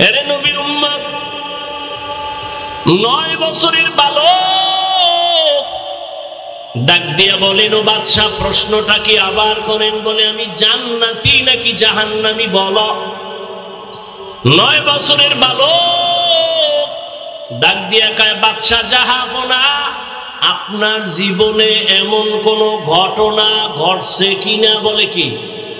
এরে নবীর উম্মত, 9 বছরের বালক ডাক দিয়া বলেন, ও বাদশা, প্রশ্নটা কি আবার করেন? বলে, আমি জান্নাতি নাকি জাহান্নামী বলো। 9 বছরের বালক ডাক দিয়া কয়, বাদশা জাহাপনা, আপনার জীবনে এমন কোন ঘটনা ঘটছে কিনা? বলে, কি?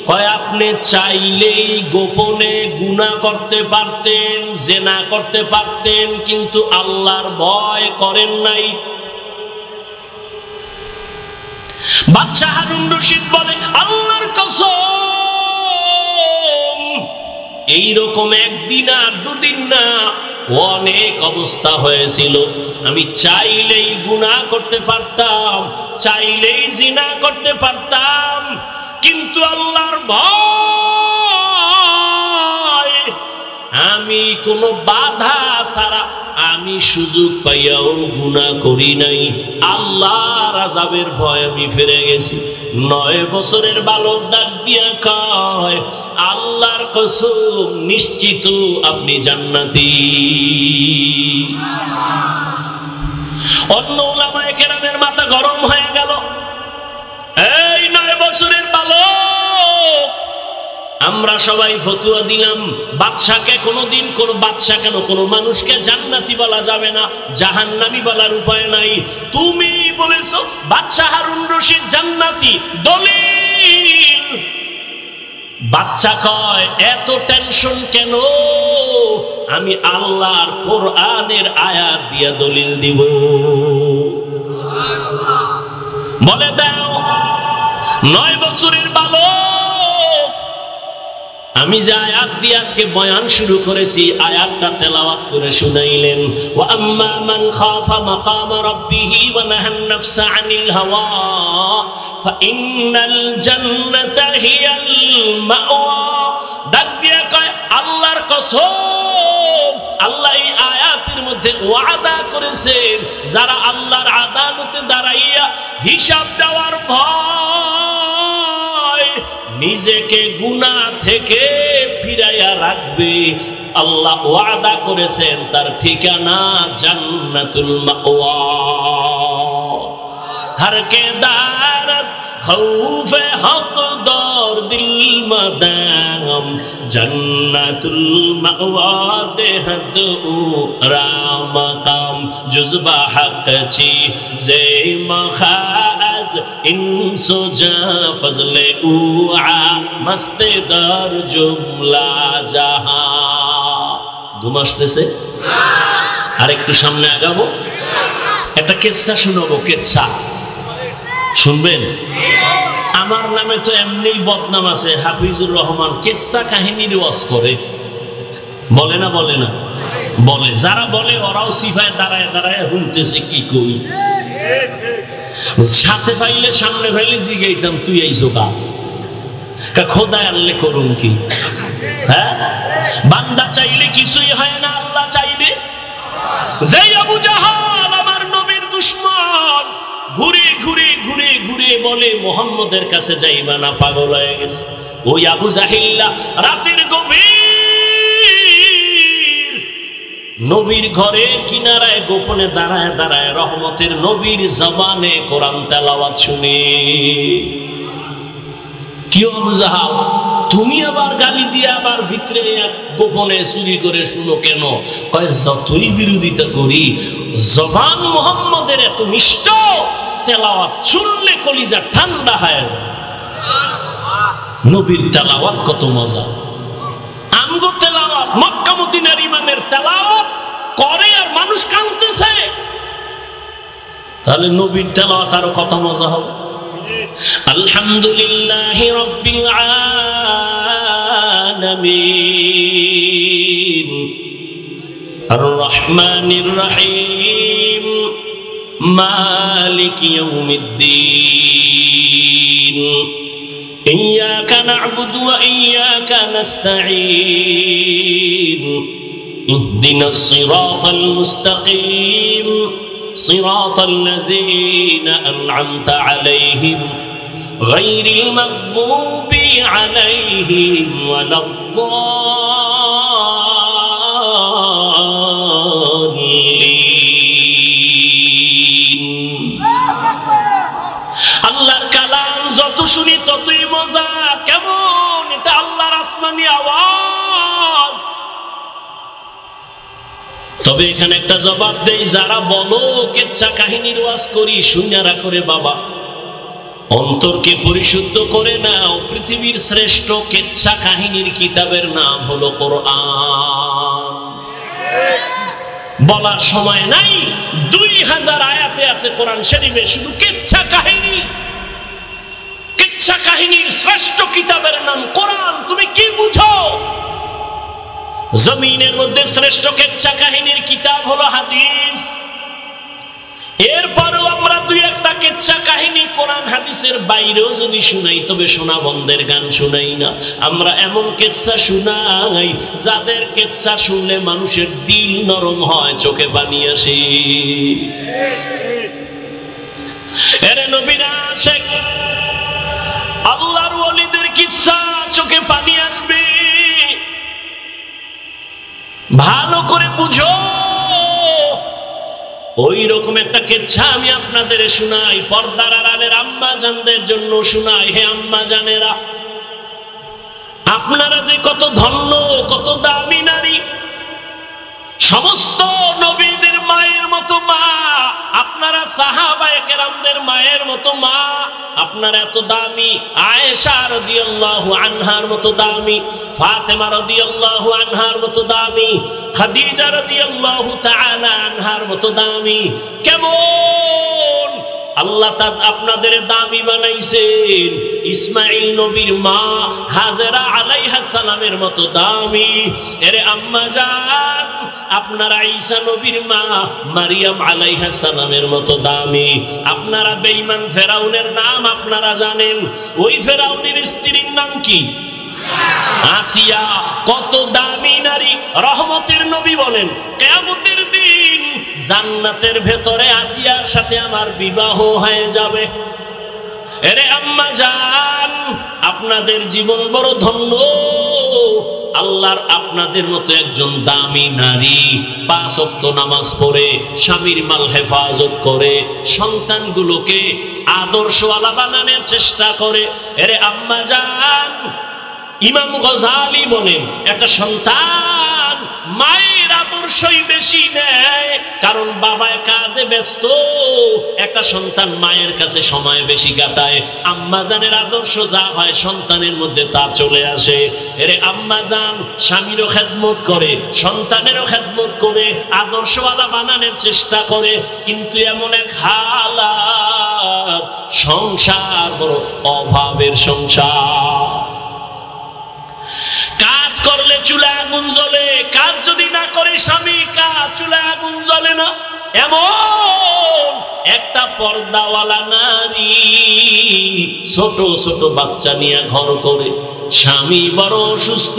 কয়, আপনি চাইলেই গোপনে গুনাহ করতে পারতেন, জেনা করতে পারতেন, কিন্তু আল্লাহর ভয় করেন নাই। বাদশা হারুন রশিদ বলে, আল্লাহর কসম, এইরকম একদিন আর দুদিন না, অনেক অবস্থা হয়েছিল। আমি চাইলেই গুনাহ করতে পারতাম, চাইলেই জিনা করতে পারতাম, কিন্তু আল্লাহর ভয়, আমি কোনো বাধা ছাড়া আমি সুযোগ পাইয়াও গুনাহ করি নাই। আল্লাহর আযাবের ভয় আমি ফিরে গেছি। 9 বছরের বালক ডাক দিয়া কয়, আল্লাহর কসম, নিশ্চিত আপনি জান্নাতি। অন্য উলামায়ে কেরামের মাথা গরম হয়ে গেল। এই 9 বছরের বালক, আমরা সবাই ফতোয়া দিলাম, বাদশাকে কোনোদিন কোনো বাদশা কেন কোনো মানুষকে জান্নাতি বলা যাবে না, জাহান্নামী বলার উপায় নাই। তুমি বলেছো বাদশা হারুন রশিদ জান্নাতি, দলিল। বাদশা কয়, এত টেনশন কেন? আমি আল্লাহর কোরআনের আয়াত দিয়া দলিল দিব। বলে দাও। 9 বছরের বালক, আমি যে আয়াত দিয়ে আজকে বয়ান শুরু করেছি, আয়াতটা তেলাওয়াত করে শুনাইলেন। ওয়া আম্মা মান খাফা মাকাম রাব্বিহি ওয়া নাহান নাফসা আনিল হাওয়া ফাইন্নাল জান্নাতা হিয়াল মাওয়া। ডাক দিয়া কয়, আল্লাহর কসম, আল্লাহ এই আয়াতের মধ্যে ওয়াদা করেছেন, যারা আল্লাহর আদালতে দাঁড়াইয়া হিসাব দেওয়ার ভয় নিজেকে গুনাহ থেকে ফিরাইয়া রাখবে, আল্লাহ ওয়াদা করেছেন তার ঠিকানা জান্নাতুল মাওয়া। हर के दारत खौफ हक दौर दिल मदाम जन्नतुल मअवा देहद राम काम जुज़बा हक ची जे मखाज इंसो जा फजले उआ मस्ते दर जुमला जहां। ঘুমাসতেছে? আর একটু সামনে আগাবো, একটা কিচ্ছা শোনাবো। কিচ্ছা শুনবেন? আমার নামে তো এমনি বদনাম আছে, হাফিজুর রহমান কিচ্ছা কাহিনীর ওয়াজ করে। বলে না? বলে না? বলে। যারা বলে ওরাও সিফায় দাঁড়ায় দাঁড়ায় শুনতেছে কি কই। সাথে পাইলে সামনে পাইলে জিগাইতাম, তুই আইছো কা? খোদায় আল্লে করুন কি? হ্যাঁ, বান্দা চাইলে কিছুই হয় না, আল্লাহ চাইলে। যে আবু জাহাল আমার নবীর দুশমন, ঘুরে ঘুরে ঘুরে ঘুরে বলে মুহাম্মদের কাছে যাইবা না, পাগল হয়ে গেছে। ওই আবু জাহিল্লা রাতের গভীর নবীর ঘরের কিনারায় গোপনে দাঁড়ায় দাঁড়ায় রহমতের নবীর জবানে কোরআন তেলাওয়াত শুনে। কি আবু জাহাল, তুমি আবার গালি দিয়ে আবার ভিতরে গোপনে চুরি করে শুনো কেন? কয়, যতই বিরোধিতা করি জবান মুহাম্মদের এত মিষ্ট, তেলাওয়াত শুনলে কলিজা ঠান্ডা হয়ে যায়। নবীর তেলাওয়াত কত মজা। আমগো তেলাওয়াত, মক্কা মদিনার ইমামের তেলাওয়াত করে আর মানুষ কাঁদতেছে, তাহলে নবীর তেলাওয়াত আরো কত মজা হবে। আলহামদুলিল্লাহি রাব্বিল আলামিন আর রহমানির রহিম মালিক ইয়াউমিদ্দিন ইয়্যাকা না'বুদু ওয়া ইয়্যাকা নাস্তাঈন ইহদিনাস সিরাতাল মুস্তাকিম সিরাতাল লাযীনা আন'আমতা আলাইহিম গায়রিল মাগদুবি আলাইহিম ওয়ালাদ-দাল্লিন। তবে এখানে একটা জবাব দেই, যারা বলো কেচ্ছা কাহিনীর ওয়াজ করি, শুনিয়ারা করে বাবা, অন্তরকে পরিশুদ্ধ করে নাও। পৃথিবীর শ্রেষ্ঠ কেচ্ছা কাহিনীর কিতাবের নাম হলো কোরআন। বলার সময় নাই, 2000 আয়াতে আছে কোরআন শরীফে শুধু কেচ্ছা কাহিনী। কেচ্ছা কাহিনীর শ্রেষ্ঠ কিতাবের নাম কোরআন। তুমি কি বুঝো? জমিনের মধ্যে শ্রেষ্ঠ কেচ্ছা কাহিনীর কিতাব হলো হাদিস। এরপরেও আমরা দুই একটা কেচ্ছা কাহিনী কোরআন হাদিসের বাইরেও যদি শুনাই, তবে সোনা বন্ধের গান শুনাই না। আমরা এমন কেচ্ছা শুনাই যাদের কেচ্ছা শুনলে মানুষের দিল নরম হয়, চোখে পানি আসে। এরে নবীরা আছে, আল্লাহর ওয়ালিদের কিচ্ছা, চোখে পানি আসবে। ভালো করে বুঝো। ওই রকম একটা কেচ্ছা আমি আপনাদের শোনাই, পর্দার আড়ালের আম্মা জানদের জন্য শোনাই। হে আম্মা জানেরা, আপনারা যে কত ধন্য, কত দামি নারী। সমস্ত নবীদের মায়ের মতো মা, আপনারা সাহাবায়ে কেরামদের মায়ের মতো মা, আপনারা এত দামি। আয়েশা রাদিয়াল্লাহু আনহার মতো দামি, ফাতেমা রাদিয়াল্লাহু আনহার মতো দামি, খাদিজা রাদিয়াল্লাহু তাআলা আনহার মতো দামি। কেমন আল্লাহ আপনাদের দামি বানাইছেন। ইসমাইল নবীর মা হাজেরা আলাইহিস সালামের মতো দামি। এরে আম্মা জান, আপনারা ঈসা নবীর মা মারিয়াম আলাইহিস সালামের মতো দামি। আপনারা বেঈমান ফেরাউনের নাম আপনারা জানেন। ওই ফেরাউনের স্ত্রীর নাম কি? আসিয়া। কত দামি নারী। রহমতের নবী বলেন, কিয়ামতের দিন জান্নাতের ভেতরে আসিয়ার সাথে আমার বিবাহ হয়ে যাবে। এরে আম্মা জান, আপনাদের জীবন বড় ধন্য। আল্লাহর আপনাদের মতো একজন দামি নারী 5 ওয়াক্ত নামাজ পড়ে, স্বামীর মাল হেফাজত করে, সন্তানগুলোকে আদর্শওয়ালা বানানোর চেষ্টা করে। এরে আম্মা জান, ইমাম গজালি বলেন, একটা সন্তান মায়ের আদর্শই বেশি নেয়, কারণ বাবায় কাজে ব্যস্ত। একটা সন্তান মায়ের কাছে সময় বেশি কাটায়। আম্মা জানের আদর্শ যা হয় সন্তানের মধ্যে তা চলে আসে। এরে আম্মা জান স্বামীরও খেদমত করে, সন্তানেরও খেদমত করে, আদর্শওয়ালা বানানোর চেষ্টা করে। কিন্তু এমন এক হালাত, সংসার বড় অভাবের সংসার। কাজ করলে চুলায় আগুন জ্বলে, কাজ যদি না করে স্বামী, কাজ চুলায় আগুন জ্বলে না। এমন একটা পর্দাওয়ালা নারী ছোট ছোট বাচ্চা নিয়ে ঘর করে, স্বামী বড় অসুস্থ,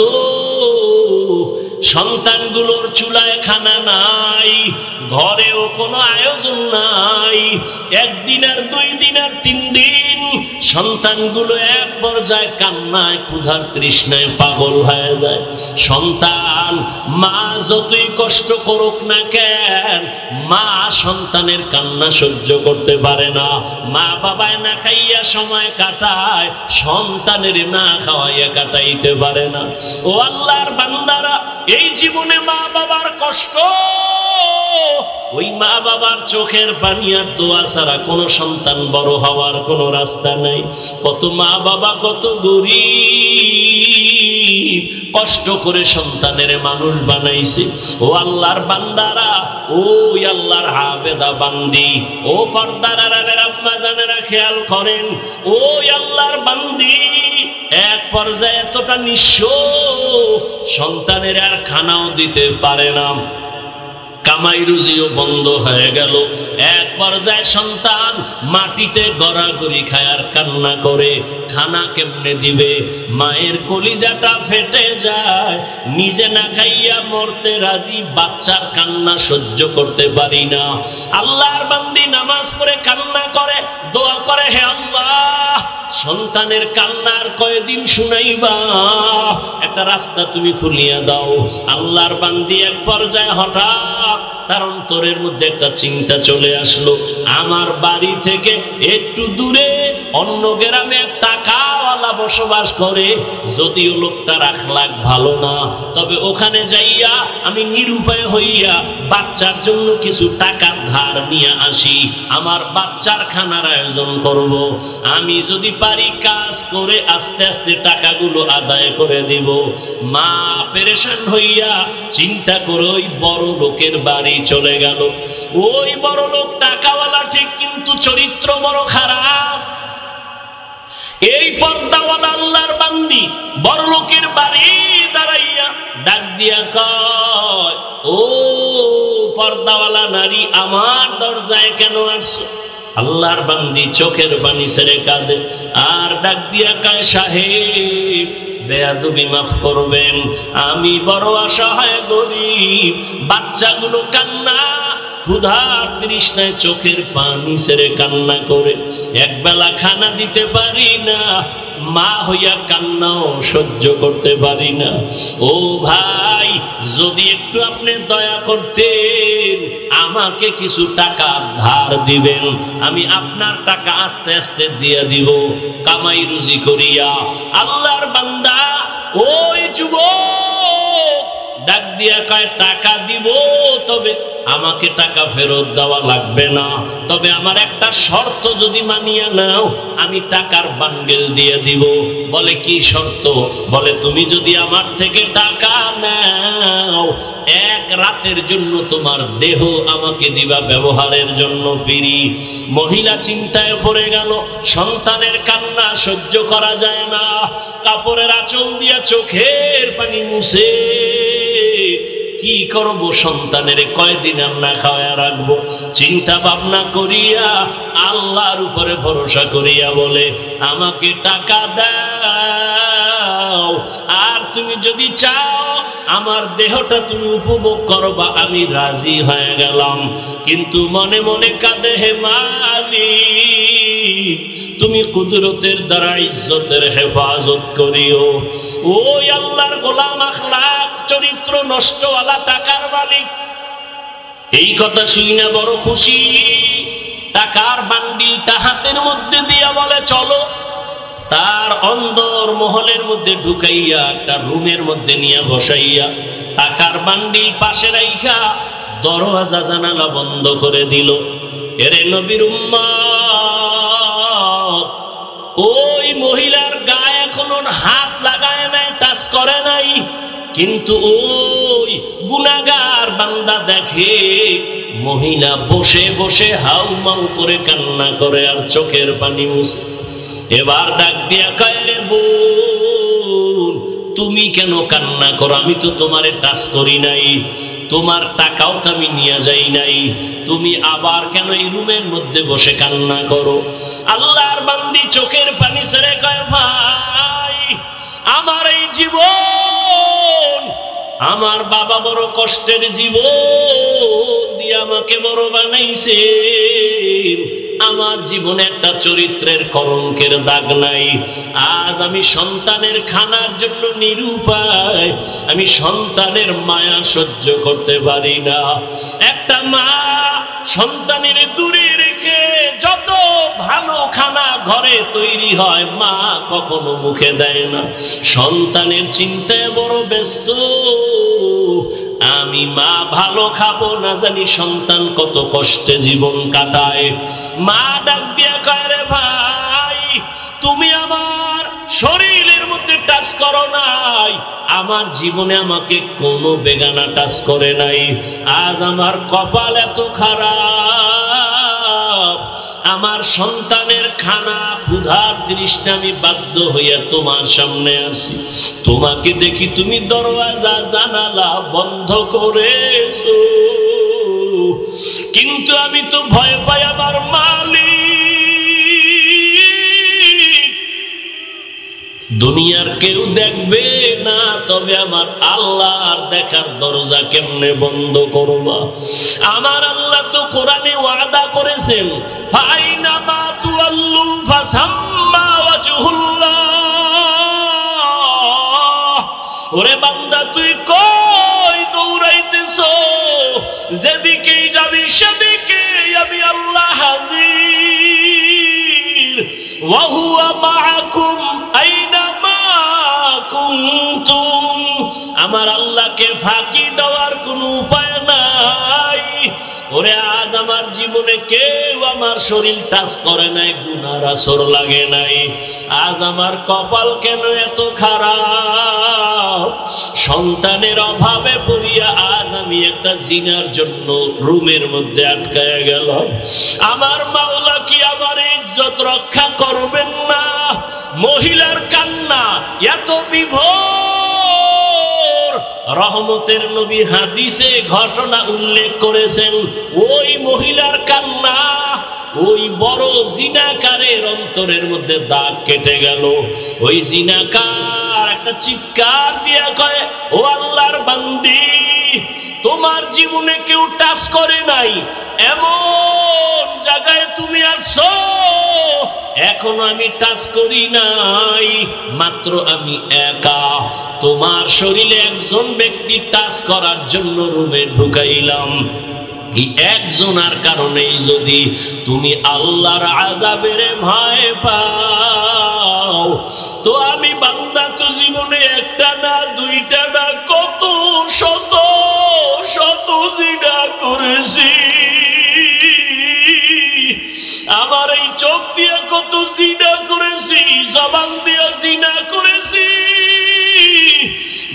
সন্তানগুলোর চুলায় খানা নাই, ঘরেও কোনো আয়োজন নাই। 1 দিন আর 2 দিন আর 3 দিন সন্তানগুলো এক পর্যায়ে কান্নায় ক্ষুধার তৃষ্ণায় পাগল হয়ে যায়। সন্তান মা যতই কষ্ট করুক না কেন, মা সন্তানের কান্না সহ্য করতে পারে না। মা বাবায় না খাইয়া সময় কাটায়, সন্তানের না খাওয়াইয়া কাটাইতে পারে না। ও আল্লাহর বান্দারা, এই জীবনে মা বাবার কষ্ট, ওই মা বাবার চোখের পানি আর দোয়া ছাড়া কোনো সন্তান বড় হওয়ার কোনো রাস্তা নাই। কত মা বাবা কত গরীব, কষ্ট করে সন্তানের মানুষ বানাইছে। ও আল্লাহর বান্দারা, ওই আল্লাহর আবেদা বান্দি, ও পর্দার আড়ালের আম্মা জানেরা খেয়াল করেন, ওই আল্লাহর বান্দি এক পর্যায়ে এতটা নিঃস্ব, সন্তানের আর খানাও দিতে পারে না, কামাই রুজিও বন্ধ হয়ে গেল। এক পর্যায়ে সন্তান মাটিতে গড়াগড়ি খায় আর কান্না করে, খানা কেমনে দিবে? মায়ের কলিজাটা ফেটে যায়, নিজে না খাইয়া মরতে রাজি, বাচ্চার কান্না সহ্য করতে পারি না। আল্লাহর বান্দি নামাজ পড়ে কান্না করে, দোয়া করে, হে আল্লাহ, সন্তানের কান্নার কয়দিন শুনাইবা, একটা রাস্তা তুমি খুলিয়া দাও। আল্লাহর বান্দি এক পর্যায়ে হঠাৎ তার অন্তরের মধ্যে একটা চিন্তা চলে আসলো, আমার বাড়ি থেকে একটু দূরে অন্য গ্রামে টাকাওয়ালা বসবাস করে, যদিও লোকটার আখলাক ভালো না, তবে ওখানে যাইয়া আমি নিরুপায় হইয়া বাচ্চার জন্য কিছু টাকা ধার নিয়ে আসি, আমার বাচ্চার খানার আয়োজন করব। আমি যদি পারি কাজ করে আস্তে আস্তে টাকাগুলো আদায় করে দিব। মা পেরেশান হইয়া চিন্তা করে ওই বড় লোকের বাড়ি চলে গেল। ওই বড় লোক টাকাওয়ালা ঠিক, কিন্তু চরিত্র বড় খারাপ। এই পর্দাওয়ালা আল্লাহর বান্দি বড় লোকের বাড়ি দাঁড়াইয়া ডাক দিয়া কয়, ও পর্দাওয়ালা নারী, আমার দরজায় কেন আসছো? আল্লাহর বান্দি চোখের পানি ছেড়ে কাঁদে আর ডাক দিয়া কয়, সাহেব বেয়াদবি মাফ করবেন, আমি বড় অসহায় গরিব, বাচ্চাগুলো কান্না ক্ষুধার তৃষ্ণায় চোখের পানি ছেড়ে কান্না করে, একবেলা খানা দিতে পারি না, মা হইয়া কান্নাও সহ্য করতে পারি না। ও ভাই, যদি একটু আপনি দয়া করতেন, আমাকে কিছু টাকা ধার দিবেন, আমি আপনার টাকা আস্তে আস্তে দিয়ে দিব কামাই রুজি করিয়া। আল্লাহর বান্দা ওই যুবক ডাক দিয়া কয়, টাকা দিব, তবে আমাকে টাকা ফেরত দেওয়া লাগবে না, তবে আমার একটা শর্ত যদি মানিয়া নাও, আমি টাকার বান্ডেল দিয়ে দিব। বলে কি শর্ত? বলে তুমি যদি আমার থেকে টাকা নাও, এক রাতের জন্য তোমার দেহ আমাকে দিবা ব্যবহারের জন্য ফ্রি। মহিলা চিন্তায় পড়ে গেল, সন্তানের কান্না সহ্য করা যায় না, কাপড়ের আঁচল দিয়া চোখের পানি মুছে কি করব, সন্তানের কয়দিন না খাওয়া রাখবো, চিন্তা ভাবনা করিয়া আল্লাহর উপরে ভরসা করিয়া বলে, আমাকে টাকা দাও, আর তুমি যদি চাও আমার দেহটা তুমি উপভোগ করবা, আমি রাজি হয়ে গেলাম। কিন্তু মনে মনে কাঁদে, হে মালিক, তুমি কুদরতের দ্বারা ইজ্জতের হেফাজত করিও। ওই আল্লাহর গোলাম আখলাক চরিত্র নষ্টওয়ালা টাকার মালিক এই কথা শুনে বড় খুশি, টাকার বান্ডিলটা হাতের মধ্যে দিয়া বলে, চলো। তার অন্দর মহলের মধ্যে ঢুকাইয়া একটা রুমের মধ্যে নিয়ে বসাইয়া টাকার বান্ডিল পাশে রাইখা দরওয়াজা জানালা বন্ধ করে দিল। এরে নবীর উম্মত, ওই মহিলার গায়ে এখনো হাত লাগায় নাই, টাচ করে নাই, কিন্তু ওই গুনাহগার বান্দা দেখে মহিলা বসে বসে হাউমাউ করে কান্না করে আর চোখের পানি মুছে। এবার ডাক দিয়া কয়, রে বোন, তুমি কেন কান্না করো? আমি তো তোমারে টাচ করি নাই, তোমার টাকাও তো আমি নিয়ে যাই নাই, তুমি আবার কেন এই রুমের মধ্যে বসে কান্না করো? আল্লাহর বান্দি চোখের পানি ছেড়ে কয়, ভাই, আমার এই জীবন, আমার বাবা বড় কষ্টের জীবন দিয়ে আমাকে বড় বানাইছে, আমার জীবনে একটা চরিত্রের কলঙ্কের দাগ নাই। আজ আমি সন্তানের খানার জন্য নিরুপায়, আমি সন্তানের মায়া সহ্য করতে পারি না। একটা মা সন্তানের দূরে রেখে যত ভালো খানা ঘরে তৈরি হয়, মা কখনো মুখে দেয় না, সন্তানের চিন্তায় বড় ব্যস্ত। আমি মা ভালো খাবো না জানি সন্তান কত কষ্টে জীবন কাটায়। মা ডাক দিয়া কয়, রে ভাই, তুমি আমার শরীরের মধ্যে টাচ করো নাই, আমার জীবনে আমাকে কোনো বেগানা টাচ করে নাই। আজ আমার কপাল এত খারাপ, আমার সন্তানের খানা ক্ষুধার তৃষ্ণা আমি বাধ্য হইয়া তোমার সামনে আছি। তোমাকে দেখি তুমি দরওয়াজা জানালা বন্ধ করেছো, কিন্তু আমি তো ভয় পাই আমার মালিক দুনিয়ার কেউ দেখবে না, তবে আমার আল্লাহর দেখার দরজা কেমনে বন্ধ করবা? আমার আল্লাহ তো কোরআনে ওয়াদা করেছেন, ফাইনামা তুআল্লু ফাসাম্মা ওয়াজহুল্লাহ। ওরে বান্দা, তুই কই দৌড়াইতেছো? যেদিকেই যাবি সেদিকেই আমি আল্লাহ হাজির। ওয়া হুয়া মাআকুম আইনা ফাঁকি দেওয়ার কোনো উপায় নাই। ওরে আজ আমার জীবনে কেউ আমার শরীর টাচ করে নাই, গুনার আসর লাগে নাই। আজ আমার কপাল কেন এত খারাপ? সন্তানের অভাবে পড়িয়া আজ আমি একটা জিনার জন্য রুমের মধ্যে আটকায়া গেলাম। আমার মাওলা কি আমার ইজ্জত রক্ষা করবেন না? মহিলার কান্না এত বিভোর, রহমতের নবী হাদিসে ঘটনা উল্লেখ করেছেন। ওই মহিলার কান্না ওই বড় জিনাকারের অন্তরের মধ্যে দাগ কেটে গেল। ওই জিনাকার একটা চিৎকার দিয়া কয়, ও আল্লাহর বান্দি, তোমার জীবনে কেউ টাচ করে নাই, এমন জায়গায় তুমি আছো এখনো আমি টাচ করি নাই, মাত্র আমি একা। তোমার শরীরে একজন ব্যক্তি টাচ করার জন্য রুমে ঢুকাইলাম। এই একজনের কারণেই যদি তুমি আল্লাহর আযাবের ভয় পাও, তো আমি বান্দা তো জীবনে একটা না দুইটা না কত শত শত জিনা করেছি। আমার এই চোখ দিয়ে কত জিনা করেছি, জবান দিয়ে জিনা করেছি।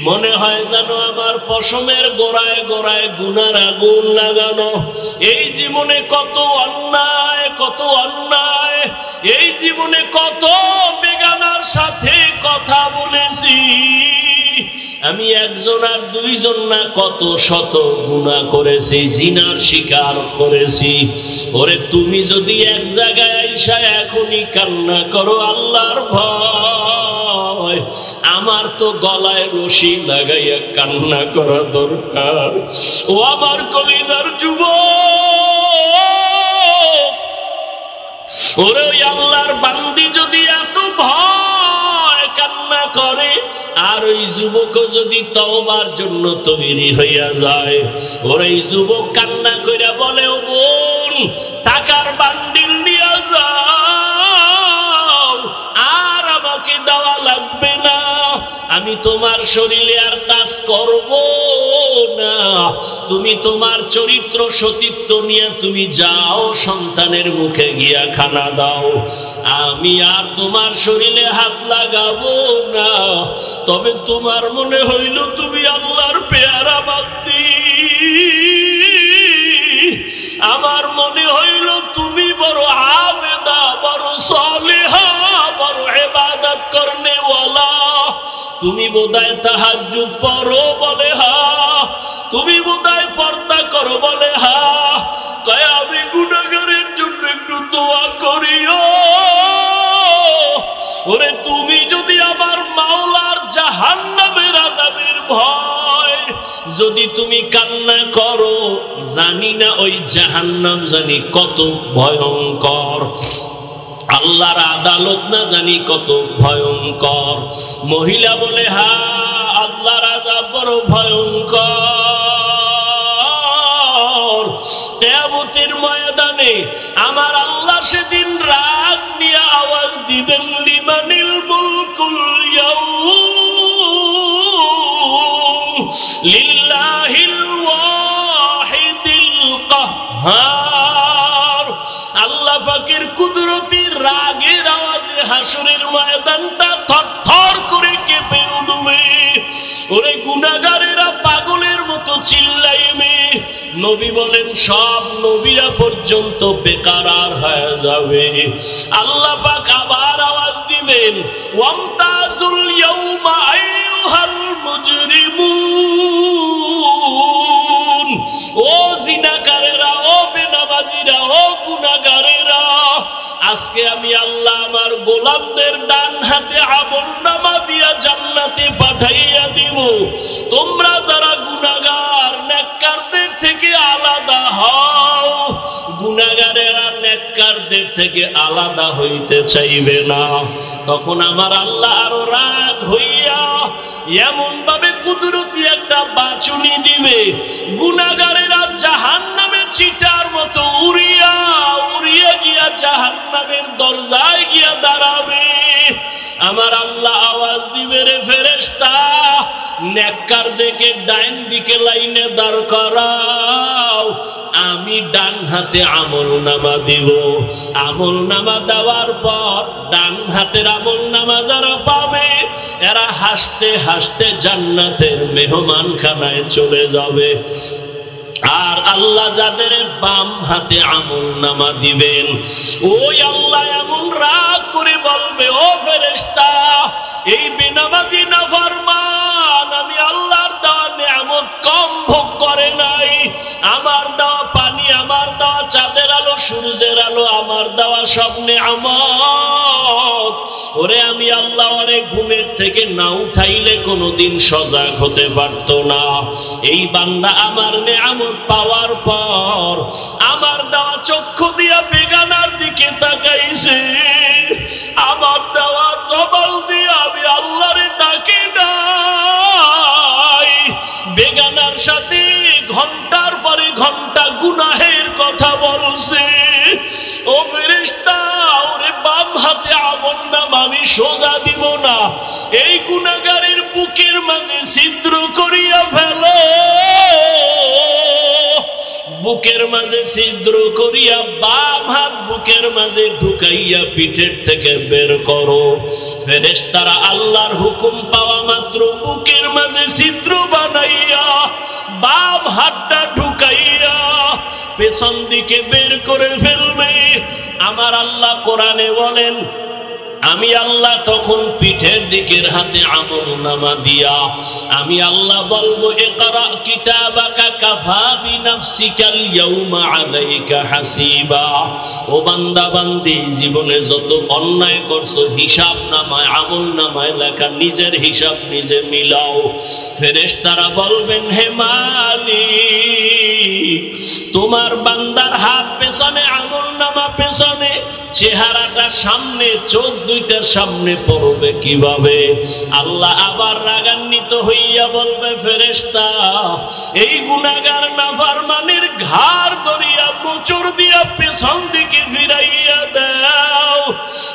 মনে হয় যেন আমার পশমের গোড়ায় গোড়ায় গুনার আগুন লাগানো। এই জীবনে কত অন্যায়, কত অন্যায়, এই জীবনে কত বেগানার সাথে কথা বলেছি। আমি একজন আর দুইজন না কত শত গুনাহ করেছি, জিনার শিকার করেছি। ওরে তুমি যদি এক জায়গায় আইসা এখনই কান্না করো আল্লাহর ভয়, আমার তো গলায় রশি লাগাইয়া কান্না করা দরকার। ও আমার কলিজার যুবক, ওরে ওই আল্লাহর বান্দি যদি এত ভয় কান্না করে, আর ওই যুবক যদি তওবার জন্য তৈরি হইয়া যায়, ওর এই যুবক কান্না কইরা বলে, ও বোন, টাকার বান্ডিল নিয়ে যাও, আর আমাকে দেওয়া লাগবে না, আমি তোমার শরীরে আর কাজ করব না। তুমি তোমার চরিত্র সতীত্ব নিয়ে তুমি যাও, সন্তানের মুখে গিয়া খানা দাও, আমি আর তোমার শরীরে হাত লাগাবো না। তবে তোমার মনে হইল তুমি আল্লাহর পেয়ারা বান্দি, আমার মনে হইল তুমি বড় আবেদা, বড় সালেহা, বড় ইবাদত করনে ওয়ালা, তুমি বোধহয় তাহাজ্জুদ পড়ো, বলে হা। তুমি বোধহয় পর্দা করো, বলে হা। কয় আমি গুনাহগারের জন্য একটু দোয়া করিও। ওরে তুমি যদি আমার মাওলার জাহান্নামের আযাবের ভয় যদি তুমি কান্না করো, জানি না ওই জাহান্নাম জানি কত ভয়ঙ্কর, আল্লাহর আদালত না জানি কত ভয়ঙ্কর। মহিলা বলে, হা, আল্লাহর আযাব বড় ভয়ঙ্কর। কিয়ামতের ময়দানে আমার আল্লাহ সেদিন রাগ নিয়ে আওয়াজ দিবেন, লিমানিল মুলকুল ইয়াউম লিল্লাহিল ওয়াহিদিল কাহ্হার। আল্লাহ পাকের কুদরতি রাগের আওয়াজে হাসরের ময়দানটা থরথর করে কেঁপে উঠবে। ওরে গুনাহগারেরা পাগলের মতো চিল্লাইবে। নবী বলেন সব নবীরা পর্যন্ত বেকারার হয়ে যাবে। আল্লাহ পাক আবার আওয়াজ দিবেন, ওয়ামতাজুল ইয়াউমা আইয়ুহাল মুজরিমুন। ও জিনাকারেরা, ও বেনামাজিরা, ও গুনাহগারেরা, আজকে আমি আল্লাহ আমার গোলামদের ডান হাতে আমলনামা দিয়া জান্নাতে পাঠাইয়া দিব। তোমরা যারা গুনাহগার, নেককারদের থেকে আলাদা হও। গুনাহগারেরা নেককারদের থেকে আলাদা হইতে চাইবে না। তখন আমার আল্লাহ আরো রাগ হইয়া এমন ভাবে কুদরতি একটা বাঁচুনি দিবে, গুনাহগারেরা জাহান্নামে চিটার মতো উড়িয়া উড়িয়া গিয়া জাহান্নামের দরজায় গিয়া দাঁড়াবে। আমার আল্লাহ আওয়াজ দিবে, রে ফেরেশতা নেককার দেখে ডাইন দিকে লাইনে দাঁড় করাও, আমি ডান হাতে আমলনামা দিব। আমলনামা দেওয়ার পর ডান হাতের আমলনামা যারা পাবে এরা হাসতে হাসতে জান্নাতের মেহমানখানায় চলে যাবে। আর আল্লাহ যাদের বাম হাতে আমলনামা দিবেন, ওই আল্লাহ এমন রাগ করে বলবে, ও ফেরেশতা এই বেনামাজি নাফরমান আমি আল্লাহর দেওয়া নিয়ামত কম ভোগ করে নাই। আমার দেওয়া পানি, আমার দেওয়া চাঁদের আলো, সূর্যের আলো, আমার দেওয়া সব নিয়ামত ওরে আমি আল্লাহ ওরে ঘুমের থেকে না উঠাইলে কোনোদিন সজাগ হতে পারতো না। এই বান্দা আমার নিয়ামত পাওয়ার পর আমার দেওয়া চক্ষু দিয়া বেগানার দিকে তাকাইছে, আমার দেওয়া জবান দিয়ে আমি আল্লাহরে ডাকি নাই, বেগানার সাথে ঘন্টার পরে ঘন্টা গুনাহের কথা বলছে। ও ফেরেশতা ওরে বাম হাতে আমলনামা আমি সোজা দিব না, এই গুনাহগারের বুকের মাঝে ছিদ্র করিয়া ফেলো, বুকের মাঝে ছিদ্র করিয়া বাম হাত বুকের মাঝে ঢুকাইয়া পিঠের থেকে বের করো। ফেরেশতারা আল্লাহর হুকুম পাওয়া মাত্র বুকের মাঝে ছিদ্র বানাইয়া বাম হাতটা ঢুকাইয়া পেছন দিকে বের করে ফেলবে। আমার আল্লাহ কোরআনে বলেন, আমি আল্লাহ তখন পিঠের দিকের হাতে আমলনামা দিয়া আমি আল্লাহ বলবো, ইকরা কিতাবাকা কাফা বিনাফসিকাল ইয়াউমা আলাইকা হাসিবা। ও বান্দা বান্দি জীবনে যত অন্যায় করছো হিসাব নামায় আমলনামায় লেখা, নিজের হিসাব নিজে মিলাও। ফেরেশতারা বলবেন, হে মালিক তোমার বান্দার হাত পেছনে, আমলনামা পেছনে, চেহারাটা সামনে, চোখ দুইটার সামনে পড়বে কিভাবে? আল্লাহ আবার রাগান্বিত হইয়া বলবে, ফেরেশতা এই গুনাহগার নাফরমানের ঘাড় ধরিয়া মোচড় দিয়া পেছন দিকে ফিরাইয়া দাও।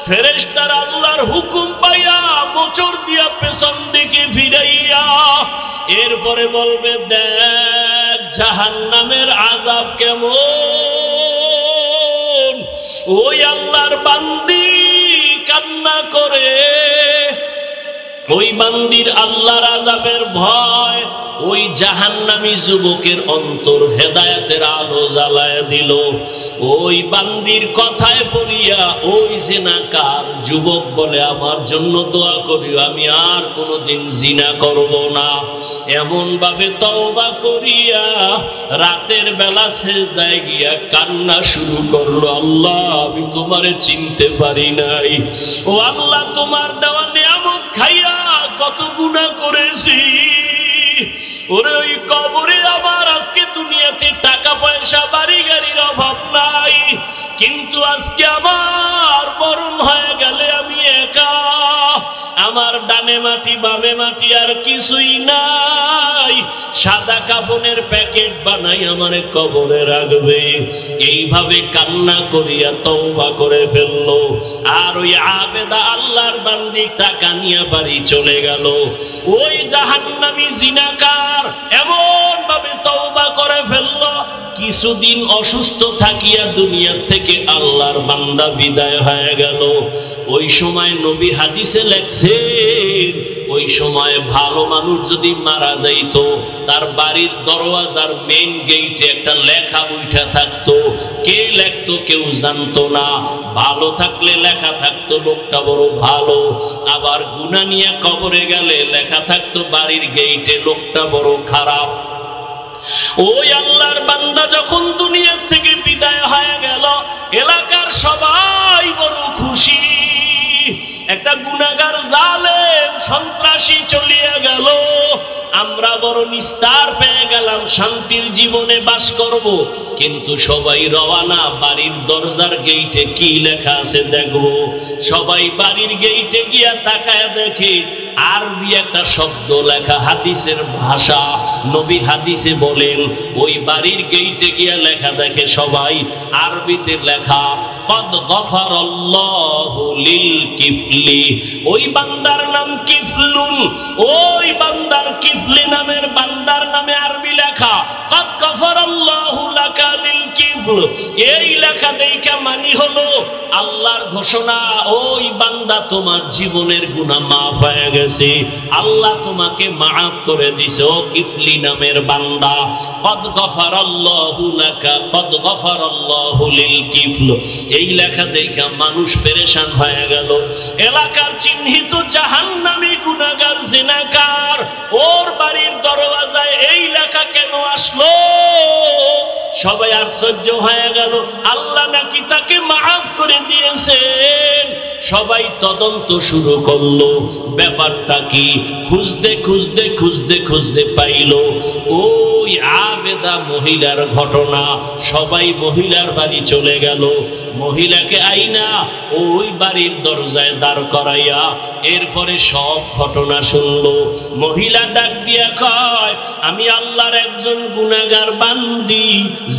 ফেরেশতারা আল্লাহর হুকুম পাইয়া মোচড় দিয়া পেছন দিকে ফিরাইয়া এরপরে বলবে, দেখ জাহান্নামের আযাব কেমন। ওই আল্লাহর বান্দি কান্না করে, ওই বান্দির আল্লাহর আযাবের ভয় ওই জাহান্নামী যুবকের অন্তর হেদায়েতের আলো জ্বালায় দিল। ওই বান্দির কথায় পড়িয়া ওই জিনাকার যুবক বলে, আমার জন্য দোয়া করিও, আমি আর কোনোদিন জিনা করব না। এমন ভাবে তওবা করিয়া রাতের বেলা সিজদায় গিয়া কান্না শুরু করলো, আল্লাহ আমি তোমারে চিনতে পারি নাই, ও আল্লাহ তোমার দেওয়া নিয়ামত খাইয়া কত গুনাহ করেছি। ওরে ওই কবরে আমার আজকে দুনিয়াতে টাকা পয়সা বাড়ি গাড়ির অভাব নাই, কিন্তু আজকে আমার মরণ হয়ে গেলে আমি একা, আমার ডানে মাটি বামে মাটি আর কিছুই নাই, সাদা কাফনের প্যাকেট বানাই আমারে কবরে রাখবে। এইভাবে কান্না করিয়া তওবা করে ফেললো। আর ওই আবেদা আল্লাহর বান্দি টাকা নিয়ে বাড়ি চলে গেল। ওই জাহান্নামী জিনাকার এমন ভাবে তওবা করে ফেললো, কিছুদিন অসুস্থ থাকিয়া দুনিয়া থেকে আল্লাহর বান্দা বিদায় হয়ে গেল। ওই সময় নবী হাদিসে লেখছেন, ওই সময় ভালো মানুষ যদি মারা যাইতো তার বাড়ির দরওয়াজার মেইন গেইটে একটা লেখা উঠা থাকতো, কে লেখতো কেউ জানতো না। ভালো থাকলে লেখা থাকতো লোকটা বড় ভালো, আবার গুনাহ নিয়ে কবরে গেলে লেখা থাকতো বাড়ির গেইটে লোকটা বড় খারাপ। ওই আল্লাহর বান্দা যখন দুনিয়া থেকে বিদায় হয়ে গেল, এলাকার সবাই বড় খুশি। একটা গুনাহগার জালেম সন্ত্রাসী চলিয়া গেল, আমরা বড় নিস্তার পেয়ে গেলাম, শান্তির জীবনে বাস করব। কিন্তু সবাই রওয়ানা। বাড়ির দরজার গেইটে কি লেখা আছে দেখবো। সবাই বাড়ির গেইটে গিয়া তাকায় দেখে আরবি একটা শব্দ লেখা, হাদিসের ভাষা। নবী হাদিসে বলেন ওই বাড়ির গেইটে গিয়া লেখা দেখে সবাই আরবিতে লেখা কদ গফারাল্লাহু লিল কিফলি। ওই বান্দার নাম কিফলুন। ওই বান্দার কিফলি নামের বান্দার নামে আরবি লেখা কদ গফারাল্লাহু লাকা লিল কিফল। এই লেখা দেখা মানি হলো আল্লাহর ঘোষণা, ওই বান্দা তোমার জীবনের গুনাহ মাফ হয়ে গেছে, আল্লাহ তোমাকে মাফ করে দিছে। ও কিফলি নামের বান্দা, কদ গফারাল্লাহু লাকা কদ গফারাল্লাহু লিল কিফল। এই লেখা দেখা মানুষ পেরেশান হয়ে গেল। এলাকার চিহ্নিত জাহান্নামী গুনাহগার জিনাকার ওর বাড়ির দরওয়াজায় এই লেখা কেন আসলো? সবাই আশ্চর্য হয়ে গেল। আল্লাহ নাকি তাকে মাফ করে দিয়েছেন। সবাই তদন্ত শুরু করলো, ব্যাপারটা কি। খুঁজতে খুঁজতে খুঁজতে খুঁজতে পাইল ওই আবেদা মহিলার ঘটনা। সবাই মহিলার বাড়ি চলে গেল। মহিলাকে আইনা ওই বাড়ির দরজায় দাঁড় করাইয়া এরপরে সব ঘটনা শুনলো। মহিলা ডাক দিয়া কয়, আমি আল্লাহর একজন গুনাহগার বান্দি,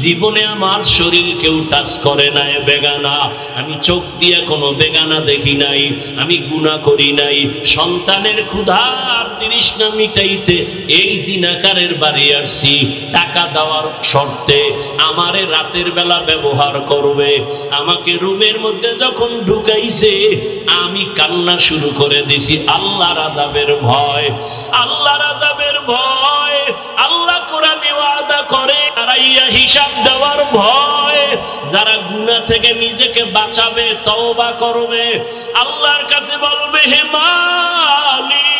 জীবনে আমার শরীর কেউ টাচ করে নাই বেগানা, আমি চোখ দিয়ে কোনো বেগানা দেখি নাই, আমি গুনাহ করি নাই। সন্তানের ক্ষুধার তৃষ্ণা মিটাইতে এই জিনাকারের বাড়ি আসছি, টাকা দেওয়ার শর্তে আমারে রাতের বেলা ব্যবহার করবে। আমাকে রুমের মধ্যে যখন ঢুকাইছে আমি কান্না শুরু করে দিছি আল্লাহর আযাবের ভয়, আল্লাহর আযাবের ভয়। আল্লাহ কোরআনে ওয়াদা করে আড়াইয়া হিসাব দেওয়ার ভয়। যারা গুনাহ থেকে নিজেকে বাঁচাবে, তওবা করবে, আল্লাহর কাছে বলবে হে মালিক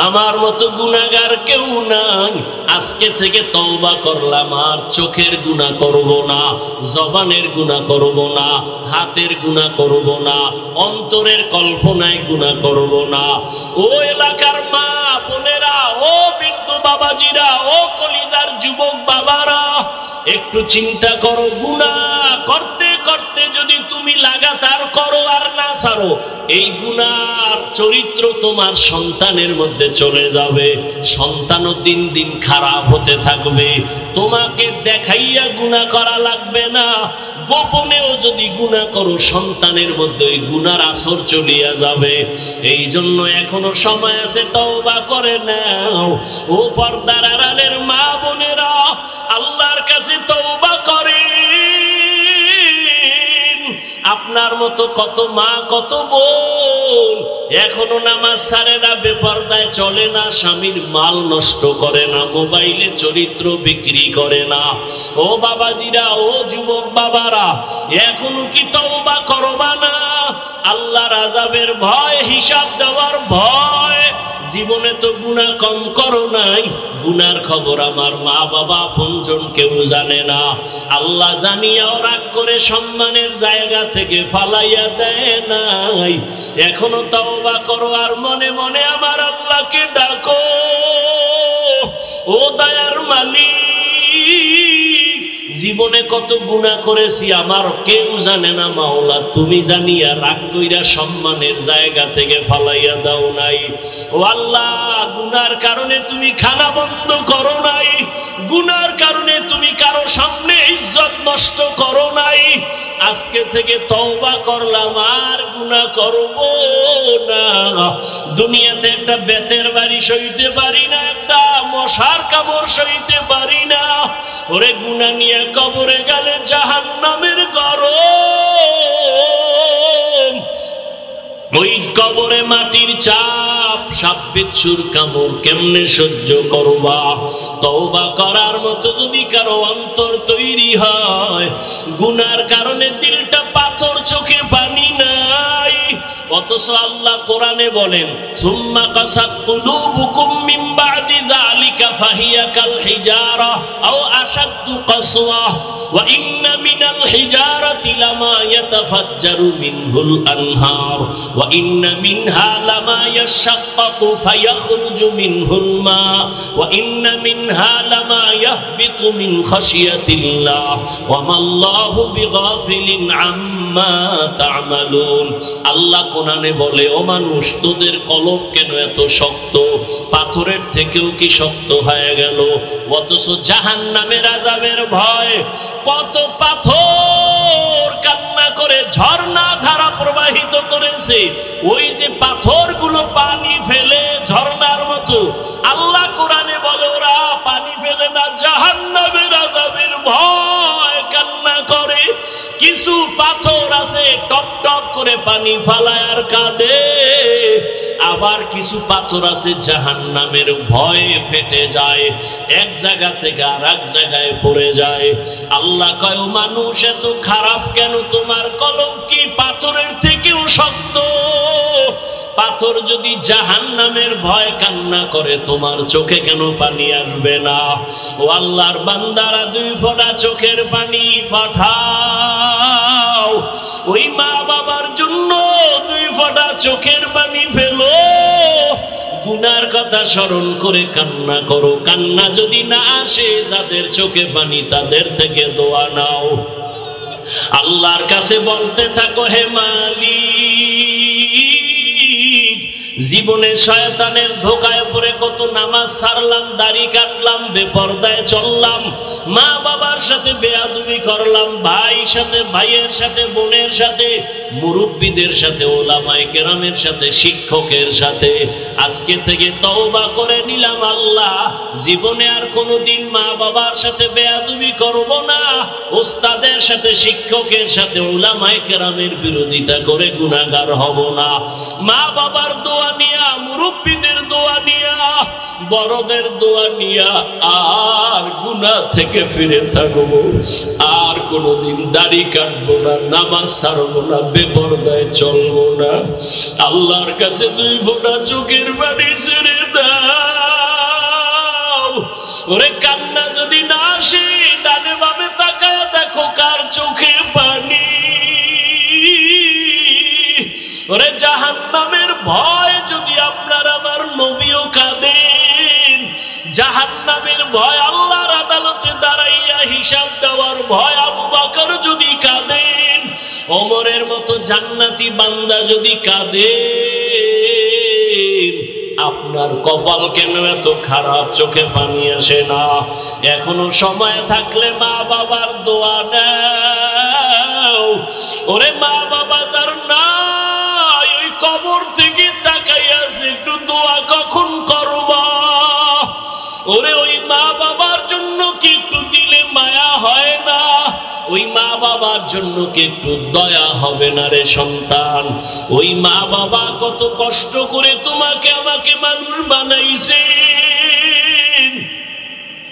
আমার মতো গুনাহগার কেউ নাই, আজকে থেকে তওবা করলাম, আর চোখের গুনাহ করব না, জবানের গুনাহ করব না, হাতের গুনাহ করব না, অন্তরের কল্পনায় গুনাহ করব না। ও এলাকার মা বোনেরা, ও বৃদ্ধ বাবাজিরা, ও কলিজার যুবক বাবারা, একটু চিন্তা করো। গুনাহ করতে করতে যদি তুমি লাগাতার করো আর না ছাড়ো, এই গুনার চরিত্র তোমার সন্তানের মধ্যে চলে যাবে। সন্তানও দিন দিন খারাপ হতে থাকবে। তোমাকে দেখাইয়া গুনাহ করা লাগবে না, গোপনেও যদি গুনাহ করো সন্তানের মধ্যে ওই গুনার আসর চলিয়া যাবে। এই জন্য এখনো সময় আছে, তওবা করে নাও। ও পর্দার আড়ালের মা বোনেরা, আল্লাহর কাছে তওবা করে। আপনার মতো কত মা কত বোন এখনো নামাজ ছাড়ে না, বেপরদায় চলে না, স্বামীর মাল নষ্ট করে না, মোবাইলে চরিত্র বিক্রি করে না। ও বাবাজিরা, ও যুবক বাবারা, এখনো কি তওবা করবা না? আল্লাহর আযাবের ভয়, হিসাব দেওয়ার ভয়। জীবনে তো গুনাহ কম করো নাই, গুনার খবর আমার মা বাবা আপনজন কেউ জানে না। আল্লাহ জানিয়াও রাগ করে সম্মানের জায়গা থেকে ফালাইয়া দেয় নাই। এখনো তওবা করো আর মনে মনে আমার আল্লাহকে ডাকো। ও দয়ার মালিক, জীবনে কত গুনাহ করেছি আমার কেউ জানে না মাওলা, তুমি জানিয়া রাগ কইরা সম্মানের জায়গা থেকে ফালাইয়া দাও নাই। ও আল্লাহ, গুনার কারণে তুমি খানা বন্ধ করো নাই, গুনার কারণে তুমি কারো সামনে ইজ্জত নষ্ট করো নাই। আজকে থেকে তওবা করলাম, আর গুনাহ করব না। দুনিয়াতে একটা বেতের বাড়ি সইতে পারি না, একটা মশার কামড় সইতে পারি না। ওরে গুনাহ নিয়ে কবরে গেলে জাহান্নামের গরম, ওই কবরে মাটির চাপ, সাপ বিচ্ছুর কামড় কেমনে সহ্য করবা? তওবা করার মতো যদি কারো অন্তর তৈরি হয়, গুনার কারণে দিলটা পাথর, চোখে পানি নাই, অথচ আল্লাহ কোরআনে বলেন সুম্মা কাসাত কুলুবুকুম মিন বাদি যালিকা যালিকা ফাহিয়া কাল হিজারা আও আশাদ্দু কাসওয়া ওয়া ইন্না মিনাল হিজারাতি লামা ইয়াতাফাজ্জারু মিনহুল আনহার ওয়া ইন্না মিনহা লামা ইয়াশাক্কাকু ফায়াখরুজু মিনহুল মা ওয়া ইন্না মিনহা লামা ইয়াহবিতু মিন খাশিয়াতিল্লাহ ওয়া মাল্লাহু বিগাফিলিন আম্মা তা'মালুন। আল্লাহ কোরআনে বলে, ও মানুষ, তোদের কলব কেন এত শক্ত? পাথরের থেকেও কি শক্ত হয়ে গেল? অথচ জাহান্নামের আযাবের ভয়, কত পাথর কান্না করে ঝর্ণা ধারা প্রবাহিত করেছে। ওই যে পাথরগুলো পানি ফেলে ঝর্ণার মতো, আল্লাহ কোরআনে বলে ওরা পানি ফেলে না, জাহান্নামের আযাবের ভয় কান্না করে। কিছু পাথর আছে টপ টপ করে পানি ফালায় আর কাঁদে, আবার কিছু পাথর আছে জাহান্নামের ভয়ে ফেটে যায়, এক জায়গা থেকে আর এক জায়গায় পড়ে যায়। আল্লাহ কয়, ও মানুষ, এত খারাপ কেন? তোমার কলব কি পাথরের থেকেও শক্ত? পাথর যদি জাহান্নামের ভয় কান্না করে, তোমার চোখে কেন পানি আসবে না? ও আল্লাহর বান্দারা, 2 ফোঁটা চোখের পানি পাঠাও। ওই মা বাবার জন্য 2 ফোঁটা চোখের পানি ফেলো। গুনার কথা স্মরণ করে কান্না করো। কান্না যদি না আসে, যাদের চোখে পানি, তাদের থেকে দোয়া নাও। আল্লাহর কাছে বলতে থাকো, হে মালিক, জীবনে শয়তানের ধোকায় পড়ে কত নামাজ ছাড়লাম, দাড়ি কাটলাম, বেপরদায় চললাম, মা বাবার সাথে বেয়াদবি করলাম, ভাইয়ের সাথে, ভাইয়ের সাথে, বোনের সাথে, মুরব্বীদের সাথে, ওলামায়ে কেরামের সাথে, শিক্ষকের সাথে। আজকে থেকে তওবা করে নিলাম, আল্লাহ, জীবনে আর কোনোদিন মা বাবার সাথে বেয়াদবি করব না, ওস্তাদের সাথে, শিক্ষকের সাথে, ওলামায়ে কেরামের বিরোধিতা করে গুনাহগার হব না। মা বাবার দোয়া নিয়া, মুরব্বীদের দোয়া নিয়া, বড়দের দোয়া নিয়া আর গুনাহ থেকে ফিরে থাকবো। আর কোনোদিন দাড়ি কাটবো না, নামাজ ছাড়বো না, বেপরদায় চলবো না। আল্লাহর কাছে 2 ফোঁটা চোখের পানি ছেড়ে দাও। ওরে কান্না যদি না আসে, ডানে বামে তাকায় দেখো কার চোখে পানি। ওরে জাহান্নামের ভয় যদি আপনার আমার নবীও কাঁদেন, জাহান্নামের ভয়, আল্লাহর আদালতে দাঁড়াইয়া হিসাব দেওয়ার ভয় আবু বকর যদি কাঁদেন, ওমরের মতো জান্নাতি বান্দা যদি কাঁদেন, আপনার কপাল কেন এত খারাপ? চোখে পানি আসে না? এখনো সময় থাকলে মা বাবার দোয়া নাও। ওরে মা বাবা যার নাই, ওই কবর থেকে তাকাইয়াছে, একটু দোয়া কখন করবা? ওরে ওই মা বাবার জন্য কি একটু দিলে মায়া হয় না? ওই মা বাবার জন্য কি একটু দয়া হবে না রে সন্তান? ওই মা বাবা কত কষ্ট করে তোমাকে আমাকে মানুষ বানাইছে,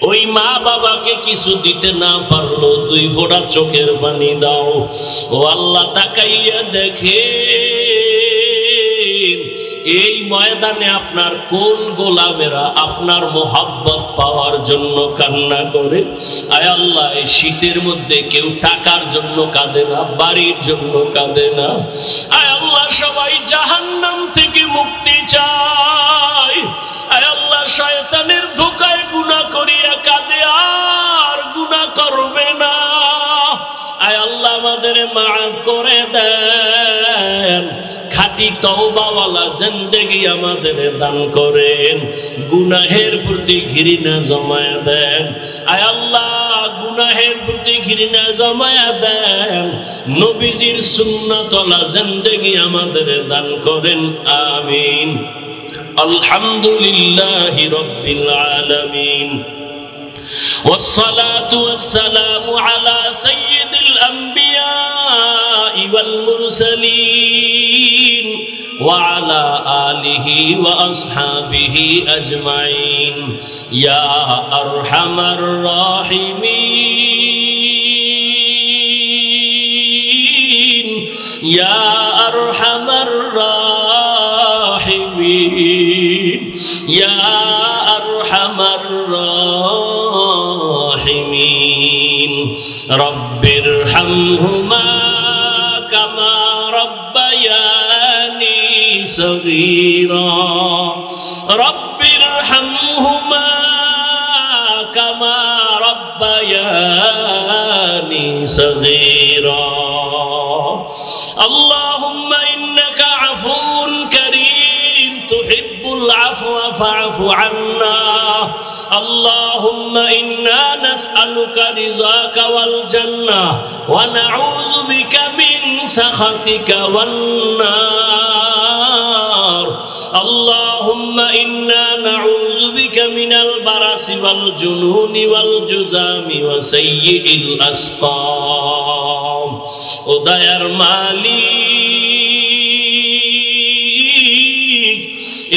ওই মা বাবাকে কিছু দিতে না পারলো, 2 ফোঁটা চোখের পানি দাও। ও আল্লাহ, তাকাইয়া দেখে এই ময়দানে আপনার কোন গোলামেরা আপনার মোহাব্বত পাওয়ার জন্য কান্না করে? আয় আল্লাহ, এই শীতের মধ্যে কেউ টাকার জন্য কাঁদে না, বাড়ির জন্য কাঁদে না। আয় আল্লাহ, সবাই জাহান্নাম থেকে মুক্তি চায়। আয় আল্লাহ, শয়তানের ধোঁকায় গুনাহ করিয়া কাঁদে, আর গুনাহ করবে না। আয় আল্লাহ, আমাদের মাফ করে দেন। খাঁটি তওবাওয়ালা জিন্দেগি আমাদের দান করেন। গুনাহের প্রতি ঘৃণা জমায়া দেন। আয় আল্লাহ, গুনাহের প্রতি ঘৃণা জমায়া দেন। নবীজির সুন্নাতওয়ালা জিন্দেগি আমাদের দান করেন। আমিন। আলহামদুলিল্লাহি রাব্বিল আলামিন। والصلاة والسلام على سيد الأنبياء والمرسلين وعلى آله وأصحابه أجمعين يا أرحم الراحمين يا أرحم الراحمين يا أرحم الراحمين الراحمين رب ارحمهما كما ربياني صغيرا رب ارحمهما كما ربياني صغيرا اللهم إنك عفو كريم تحب العفو فاعف عنا اللهم إنا نسألك رضاك والجنة ونعوذ بك من سخطك والنار اللهم إنا نعوذ بك من البرص والجنون والجذام وسيء الأسقام উদয়ার মালিক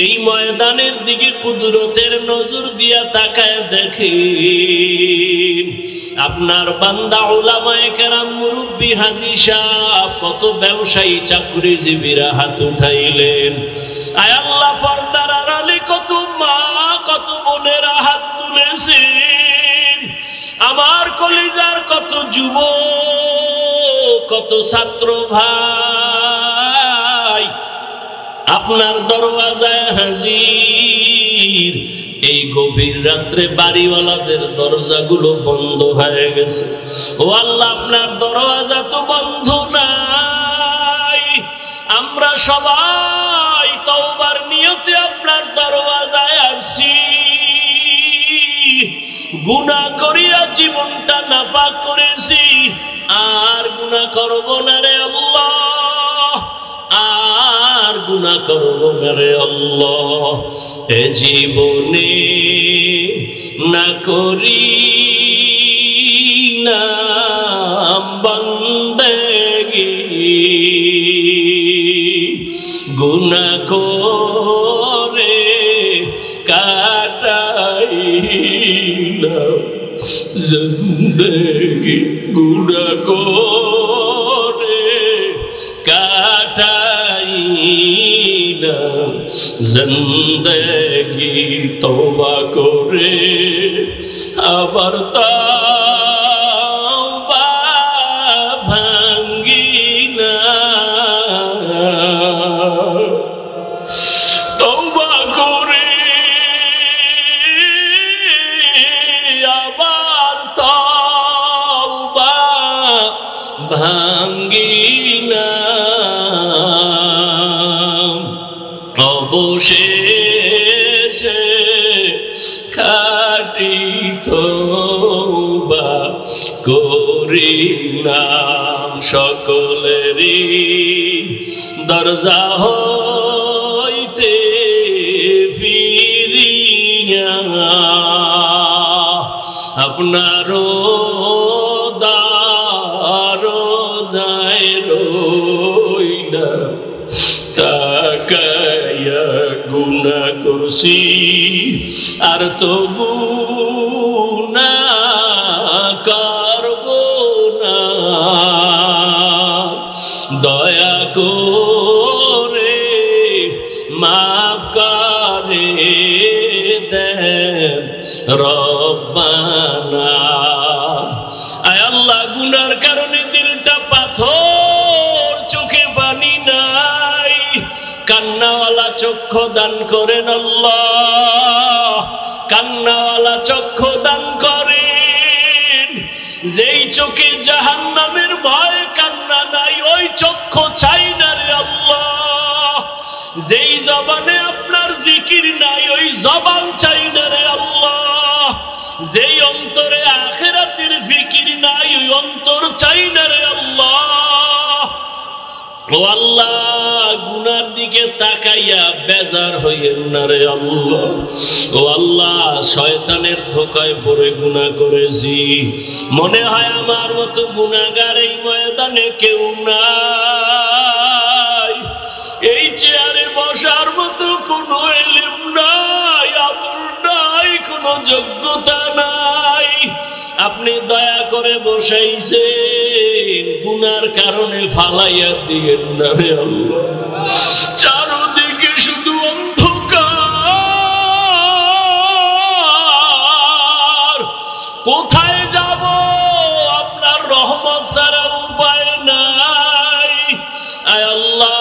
এই ময়দানের দিকে কুদরতের নজর দিয়া তাকায় দেখেন আপনার বান্দা উলামায়ে কেরাম মুরব্বি হাজী সাহেব কত ব্যবসায়ী চাকরিজীবীরা হাত উঠাইলেন আয় আল্লাহ পর্দার আড়ালে কত মা কত বোনেরা হাত তুলেছেন আমার কলিজার কত যুবক কত ছাত্র ভাই আপনার দরওয়াজায় হাজির এই গভীর রাত্রে বাড়িওয়ালাদের দরজাগুলো বন্ধ হয়ে গেছে ও আল্লাহ আপনার দরওয়াজা তো বন্ধ নাই আমরা সবাই তওবার নিয়তে আপনার দরওয়াজায় আসছি গুনাহ করিয়া জীবনটা নাপাক করেছি আর গুনাহ করব না রে আল্লাহ আর গুনাহ করব না রে আল্লাহ এ জীবনে না করিলাম বান্দেগি গুনাহ করে কাটাইলাম জিন্দেগি গুনাহ করে কাটাইলাম জিন্দেগি তওবা করে আবার তওবা ভাঙ্গিনা তওবা করে আবার তওবা ভাঙ্গিনা অবশেষে খাঁটি তওবা করিলাম সকলেরই দরজা হইতে ফিরিয়া আপনারও দরজায় রইলাম তাকায়া গুনাহ করছি আর তো গুনাহ করব না দয়া করে মাফ করে দেন রব্বানা আয় আল্লাহ গুনার কারণে দিলটা পাথর চোখে পানি নাই কান্নাওয়ালা চক্ষু দান করেন আল্লাহ কান্নাওয়ালা চক্ষু দান করেন যেই চোখে জাহান্নামের ভয় কান্না নাই ওই চক্ষু চাই না রে আল্লাহ যেই জবানে আপনার জিকির নাই ওই জবান চাই না রে আল্লাহ যেই অন্তরে আখিরাতের ফিকির নাই ওই অন্তর চাই না রে আল্লাহ ও আল্লাহ গুনার দিকে তাকাইয়া বেজার হইয়েন না রে আল্লাহ ও আল্লাহ শয়তানের ধোঁকায় পড়ে গুনাহ করেছি মনে হয় আমার মতো গুনাহগার এই ময়দানে কেউ নাই এই চেয়ারে বসার মতো কোনো ইলম নাই আমল নাই কোনো যোগ্যতা নাই আপনি দয়া করে বসাইছেন গুনার কারণে ফালাইয়া দিয়েন না রে আল্লাহ চারদিকে শুধু অন্ধকার কোথায় যাব? আপনার রহমত ছাড়া উপায় নাই। আয় আল্লাহ,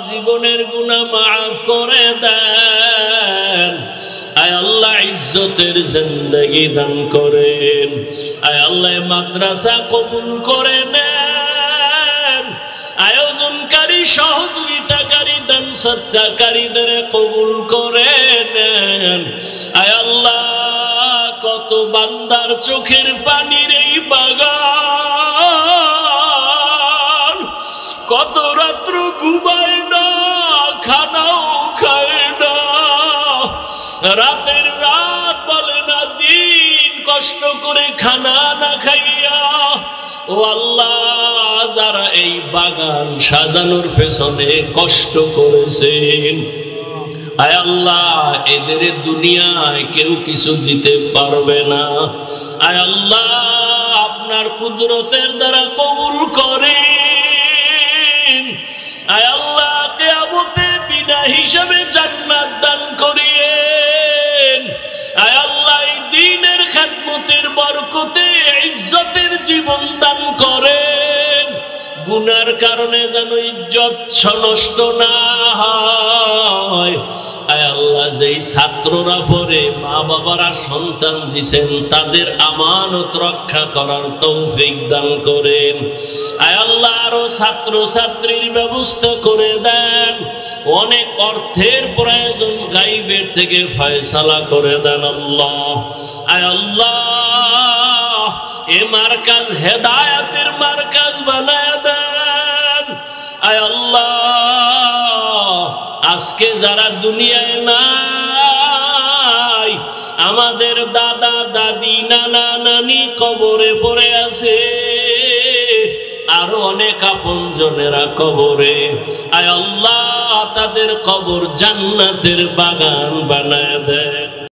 জীবনের গুনাহ মাফ করে দেন। আয় আল্লাহ, ইজ্জতের জিন্দেগি দান করেন। আয় আল্লাহ, মাদ্রাসা কবুল করে নেন। আয়োজনকারী, সহযোগিতাকারী, দান সদকাকারীদের কবুল করে নেন। আয় আল্লাহ, কত বান্দার চোখের পানির এই বাগান, কত রাত্র ঘুমায় না, খানাও খায় না, রাতের রাত বলে না, দিন কষ্ট করে খানা না খাইয়া। ও আল্লাহ, যারা এই বাগান সাজানোর পেছনে কষ্ট করেছেন, আয় আল্লাহ, এদের দুনিয়ায় কেউ কিছু দিতে পারবে না। আয় আল্লাহ, আপনার কুদরতের দ্বারা কবুল করেন। আয় আল্লাহ, কিয়ামতে বিনা হিসাবে জান্নাত দান করিয়েন। আয় আল্লাহ, এই দ্বীনের খেদমতের বরকতে ইজ্জতের জীবন দান করেন। গুনার কারণে যেন ইজ্জত নষ্ট না হয়। আয় আল্লাহ, যেই ছাত্ররা পরে মা বাবারা সন্তান দিছেন, তাদের আমানত রক্ষা করার তৌফিক দান করেন। আয় আল্লাহ, আরো ছাত্র ছাত্রীর ব্যবস্থা করে দেন। অনেক অর্থের প্রয়োজন, গাইবের থেকে ফয়সালা করে দেন আল্লাহ। আয় আল্লাহ, এ মার্কাজ হেদায়েতের মার্কাজ বানায় দেন। আয় আল্লাহ, আজকে যারা দুনিয়ায় নাই, আমাদের দাদা দাদি, নানা নানি কবরে পড়ে আছে, আরো অনেক আপনজনেরা কবরে। আয় আল্লাহ, তাদের কবর জান্নাতের বাগান বানায় দেয়।